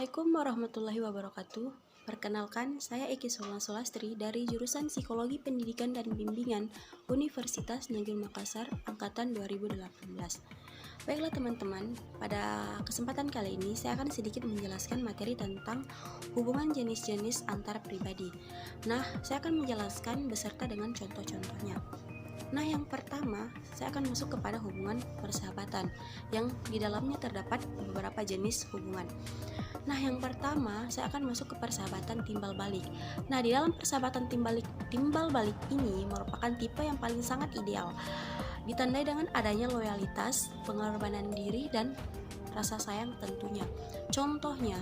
Assalamualaikum warahmatullahi wabarakatuh. Perkenalkan, saya Eki Sulastri dari jurusan Psikologi Pendidikan dan Bimbingan Universitas Negeri Makassar angkatan 2018. Baiklah teman-teman, pada kesempatan kali ini saya akan sedikit menjelaskan materi tentang hubungan jenis-jenis antar pribadi. Nah, saya akan menjelaskan beserta dengan contoh-contohnya. Nah, yang pertama, saya akan masuk kepada hubungan persahabatan yang di dalamnya terdapat beberapa jenis hubungan. Nah, yang pertama, saya akan masuk ke persahabatan timbal balik. Nah, di dalam persahabatan timbal balik ini merupakan tipe yang paling sangat ideal. Ditandai dengan adanya loyalitas, pengorbanan diri, dan rasa sayang tentunya. Contohnya,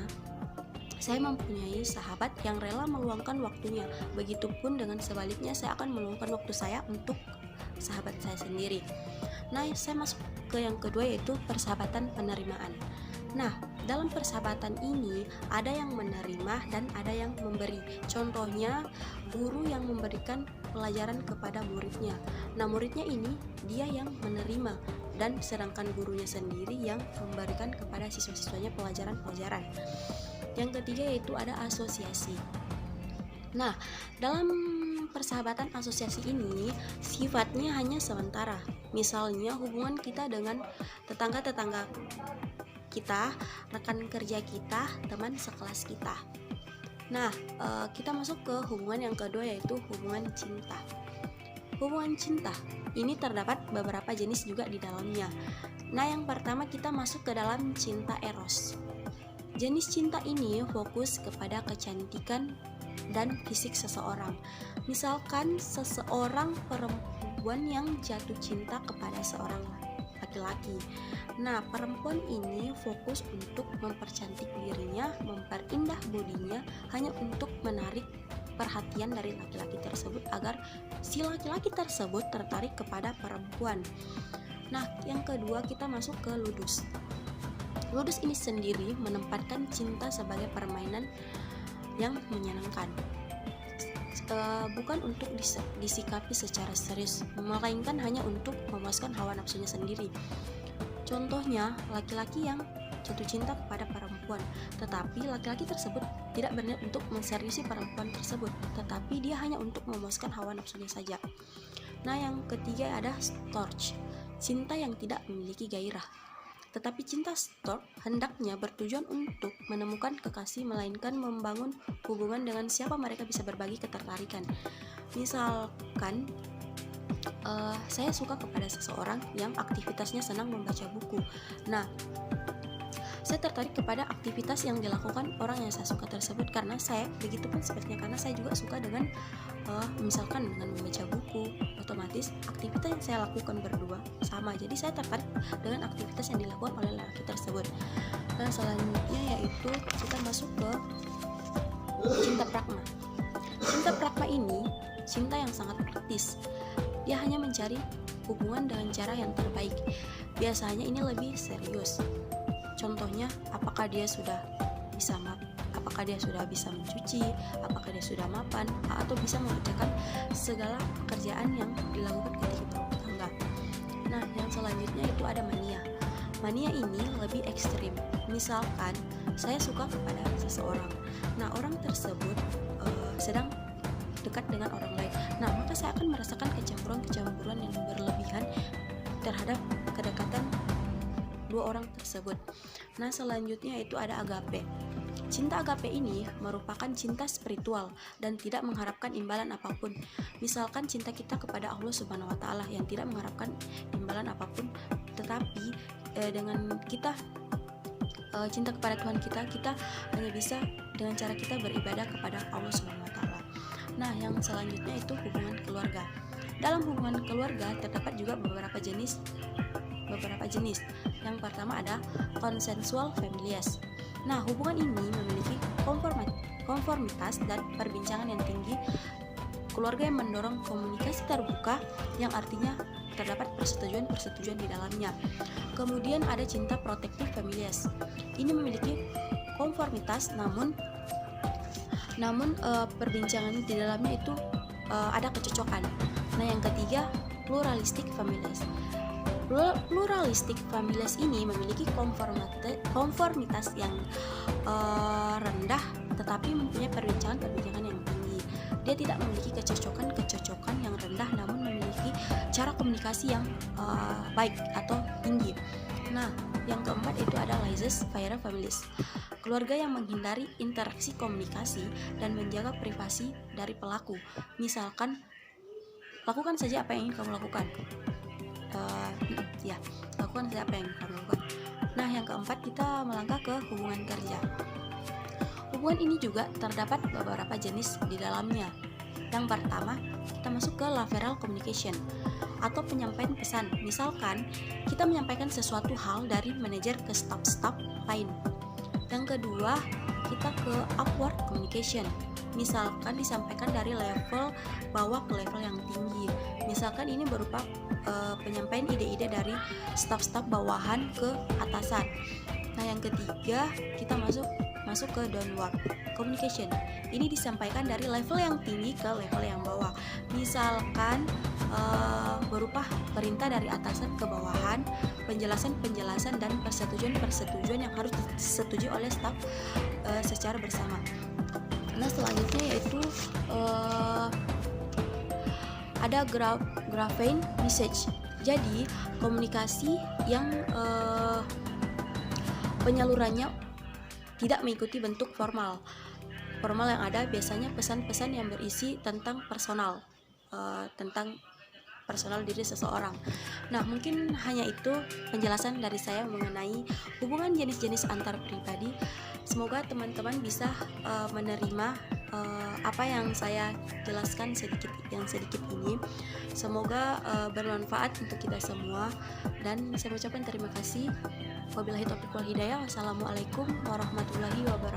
saya mempunyai sahabat yang rela meluangkan waktunya. Begitupun dengan sebaliknya, saya akan meluangkan waktu saya untuk sahabat saya sendiri. Nah, saya masuk ke yang kedua, yaitu persahabatan penerimaan. Nah, dalam persahabatan ini ada yang menerima dan ada yang memberi. Contohnya, guru yang memberikan pelajaran kepada muridnya. Nah, muridnya ini dia yang menerima, dan sedangkan gurunya sendiri yang memberikan kepada siswa-siswanya pelajaran-pelajaran. Yang ketiga yaitu ada asosiasi. Nah, dalam persahabatan asosiasi ini sifatnya hanya sementara. Misalnya hubungan kita dengan tetangga-tetangga kita, rekan kerja kita, teman sekelas kita. Nah, kita masuk ke hubungan yang kedua, yaitu hubungan cinta. Hubungan cinta ini terdapat beberapa jenis juga di dalamnya. Nah, yang pertama kita masuk ke dalam cinta eros. Jenis cinta ini fokus kepada kecantikan dan fisik seseorang. Misalkan seseorang perempuan yang jatuh cinta kepada seorang laki-laki. Nah, perempuan ini fokus untuk mempercantik dirinya, memperindah bodinya hanya untuk menarik perhatian dari laki-laki tersebut agar si laki-laki tersebut tertarik kepada perempuan. Nah, yang kedua kita masuk ke ludus. Ludus ini sendiri menempatkan cinta sebagai permainan yang menyenangkan, bukan untuk disikapi secara serius, melainkan hanya untuk memuaskan hawa nafsunya sendiri. Contohnya, laki-laki yang jatuh cinta kepada perempuan, tetapi laki-laki tersebut tidak berniat untuk menseriusi perempuan tersebut, tetapi dia hanya untuk memuaskan hawa nafsunya saja. Nah, yang ketiga ada storge, cinta yang tidak memiliki gairah. Tetapi cinta storge hendaknya bertujuan untuk menemukan kekasih, melainkan membangun hubungan dengan siapa mereka bisa berbagi ketertarikan. Misalkan, saya suka kepada seseorang yang aktivitasnya senang membaca buku. Nah, saya tertarik kepada aktivitas yang dilakukan orang yang saya suka tersebut karena saya begitupun sepertinya, karena saya juga suka dengan misalkan dengan membaca buku. Otomatis aktivitas yang saya lakukan berdua sama, jadi saya tertarik dengan aktivitas yang dilakukan oleh laki tersebut. Nah, selanjutnya yaitu kita masuk ke cinta pragma. Cinta pragma ini cinta yang sangat praktis. Dia hanya mencari hubungan dengan cara yang terbaik. Biasanya ini lebih serius. Contohnya, apakah dia sudah bisa mencuci, apakah dia sudah mapan, atau bisa mengerjakan segala pekerjaan yang dilakukan ketika berumah tangga. Nah, yang selanjutnya itu ada mania. Mania ini lebih ekstrim. Misalkan saya suka kepada seseorang. Nah, orang tersebut sedang dekat dengan orang lain. Nah, maka saya akan merasakan kecemburuan yang berlebihan terhadap kedekatan dua orang tersebut. Nah, selanjutnya itu ada agape. Cinta agape ini merupakan cinta spiritual dan tidak mengharapkan imbalan apapun. Misalkan cinta kita kepada Allah Subhanahu wa taala yang tidak mengharapkan imbalan apapun, tetapi dengan kita cinta kepada Tuhan kita hanya bisa dengan cara kita beribadah kepada Allah Subhanahu wa taala. Nah, yang selanjutnya itu hubungan keluarga. Dalam hubungan keluarga terdapat juga beberapa jenis. Yang pertama ada consensual familias. Nah, hubungan ini memiliki konformitas dan perbincangan yang tinggi. Keluarga yang mendorong komunikasi terbuka, yang artinya terdapat persetujuan di dalamnya. Kemudian ada cinta protektif familias. Ini memiliki konformitas, namun perbincangan di dalamnya itu ada kecocokan. Nah, yang ketiga pluralistic familias. Pluralistic families ini memiliki konformitas yang tidak memiliki kecocokan yang rendah, namun memiliki cara komunikasi yang baik atau tinggi. Nah, yang keempat itu ada Lysis Fire Families, keluarga yang menghindari interaksi komunikasi dan menjaga privasi dari pelaku. Misalkan, lakukan saja apa yang ingin kamu lakukan. Lakukan saja apa yang ingin kamu lakukan. Nah, yang keempat kita melangkah ke hubungan kerja. Hubungan ini juga terdapat beberapa jenis di dalamnya. Yang pertama, kita masuk ke lateral communication atau penyampaian pesan. Misalkan, kita menyampaikan sesuatu hal dari manajer ke staf-staf lain. Yang kedua, kita ke upward communication. Misalkan disampaikan dari level bawah ke level yang tinggi. Misalkan ini berupa penyampaian ide-ide dari staf-staf bawahan ke atasan. Nah, yang ketiga, kita masuk ke downward communication. Ini disampaikan dari level yang tinggi ke level yang bawah. Misalkan berupa perintah dari atasan ke bawahan, penjelasan dan persetujuan yang harus disetujui oleh staf secara bersama. Nah, selanjutnya yaitu ada graphene message. Jadi komunikasi yang penyalurannya tidak mengikuti bentuk formal yang ada biasanya pesan-pesan yang berisi tentang personal diri seseorang. Nah, mungkin hanya itu penjelasan dari saya mengenai hubungan jenis-jenis antar pribadi. Semoga teman-teman bisa menerima apa yang saya jelaskan sedikit ini. Semoga bermanfaat untuk kita semua, dan saya ucapkan terima kasih. Wabillahi taufiq wal hidayah. Wassalamualaikum warahmatullahi wabarakatuh.